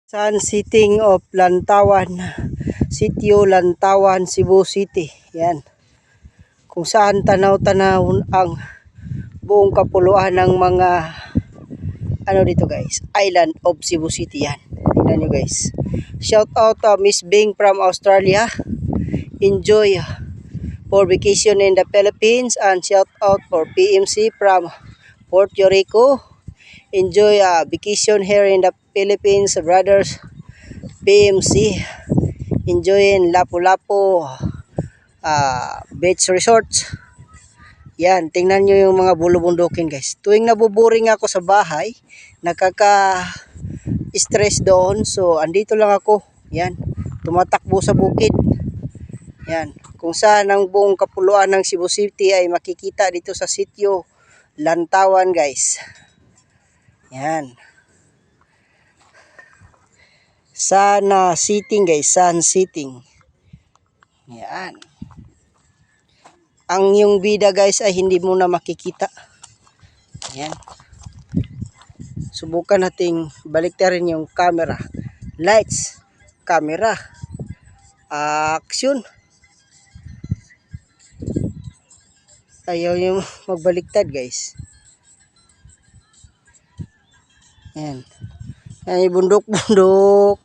Sun setting of Lantawan, Sitio Lantawan, Cebu City. Yan. Kung saan tanaw-tanaw ang buong kapuluan ng mga ano dito guys, island of Cebu City. Yan. Tingnan nyo guys. Shout out Miss Bing from Australia. Enjoy for vacation in the Philippines, and shout out for PMC from Puerto Rico. Enjoy vacation here in the Philippines, brothers. PMC. Enjoying Lapu-Lapu beach resorts. Yan, tingnan nyo yung mga bulubundukin guys. Tuwing nabuboring ako sa bahay, nakaka-stress doon. So, andito lang ako. Yan, tumatakbo sa bukid. Yan, kung saan ang buong kapuluan ng Cebu City ay makikita dito sa Sitio Lantawan guys. Yan. Sana sitting guys, sun sitting. Yan. Ang yung bida guys ay hindi mo na makikita. Yan. Subukan nating baliktarin yung camera. Lights, camera, action. Ayaw yung magbaliktad guys. Yan. Yan yung bundok-bundok.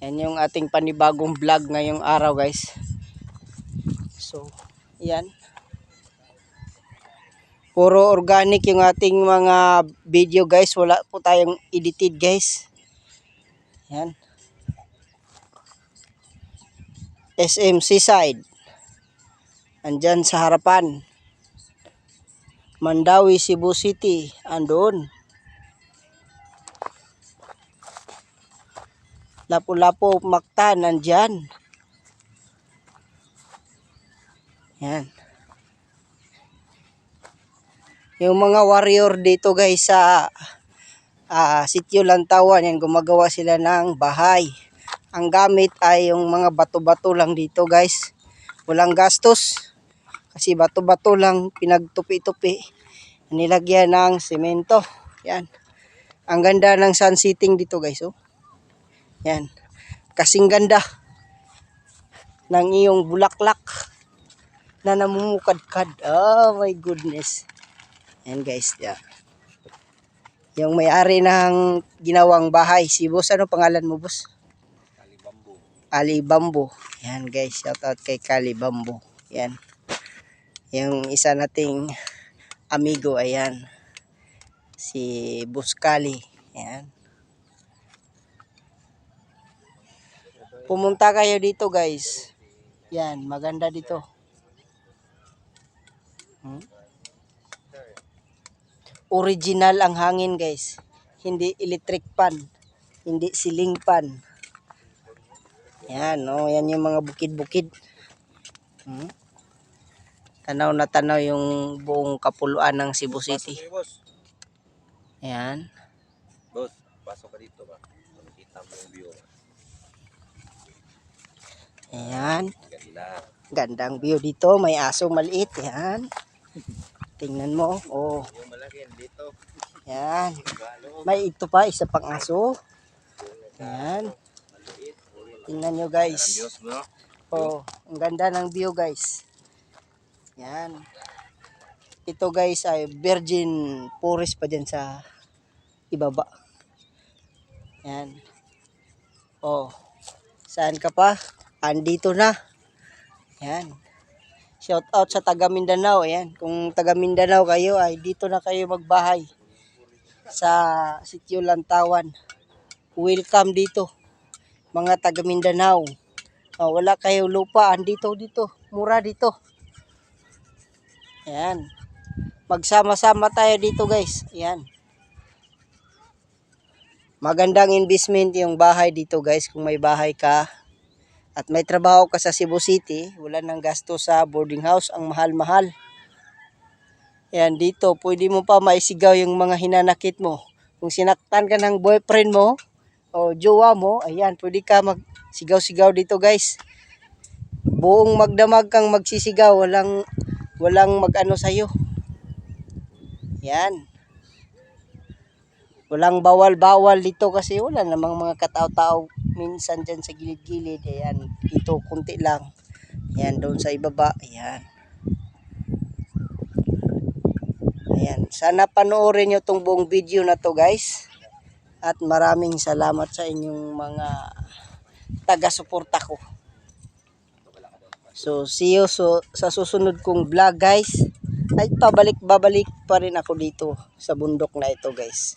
Yan yung ating panibagong vlog ngayong araw guys. So, yan. Puro organic yung ating mga video guys. Wala po tayong edited guys. Yan. SM Seaside. Andyan sa harapan. Mandawi, Cebu City. Andun. Lapu-Lapu, Mactan. Andyan. Yan. Yung mga warrior dito guys sa Sitio Lantawan, yan, gumagawa sila ng bahay. Ang gamit ay yung mga bato-bato lang dito guys. Walang gastos. Kasi bato-bato lang pinagtupi-tupi. Nilagyan ng semento. Yan. Ang ganda ng sun setting dito guys. Oh. Yan. Kasing ganda ng iyong bulaklak na namumukadkad. Oh my goodness. Yan guys. Yeah. Yung may-ari ng ginawang bahay. Si boss, ano pangalan mo boss? Kalibambo. Alibambo. Yan guys. Shout out kay Kalibambo. Yan. Yung isa nating amigo, ayan. Si Buskali. Ayan. Pumunta kayo dito guys. Yan, maganda dito. Original ang hangin guys. Hindi electric fan. Hindi ceiling fan. Yan, oh, yan yung mga bukid-bukid. Tanaw na tanaw yung buong kapuluan ng Cebu City. Ayan. Boss, pasok ka dito ba? Makikita mo yung view. Ayan. Ganda. Gandang view dito. May aso maliit. Ayan. Tingnan mo. Oh. Yung malaki dito. Ayan. May ito pa. Isa pang aso. Ayan. Tingnan nyo guys. Oh. Ang ganda ng view guys. Ayan. Ito guys ay virgin forest pa dyan sa ibaba. Ayan. Oh. Saan ka pa? Andito na. Ayan. Shout out sa taga Mindanao. Ayan. Kung taga Mindanao kayo ay dito na kayo magbahay. Sa Sitio Lantawan. Welcome dito. Mga taga Mindanao. Oh, wala kayo lupa. Andito dito. Mura dito. Ayan. Magsama-sama tayo dito guys. Ayan. Magandang investment yung bahay dito guys. Kung may bahay ka at may trabaho ka sa Cebu City, wala nang gasto sa boarding house. Ang mahal-mahal. Ayan, dito pwede mo pa maisigaw yung mga hinanakit mo. Kung sinaktan ka ng boyfriend mo o jowa mo, ayan, pwede ka magsigaw-sigaw dito guys. Buong magdamag kang magsisigaw. Walang mag-ano sa'yo. Yan. Walang bawal-bawal dito kasi wala namang mga katao-tao minsan dyan sa gilid-gilid. Ayan, dito kunti lang. Ayan, doon sa ibaba. Ayan. Ayan, sana panoorin nyo tong buong video na to guys. At maraming salamat sa inyong mga taga-suporta ko. So, see you sa susunod kong vlog guys. Ay, babalik pa rin ako dito sa bundok na ito guys.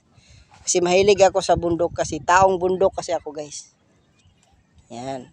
Kasi mahilig ako sa bundok kasi taong bundok kasi ako guys. Yan.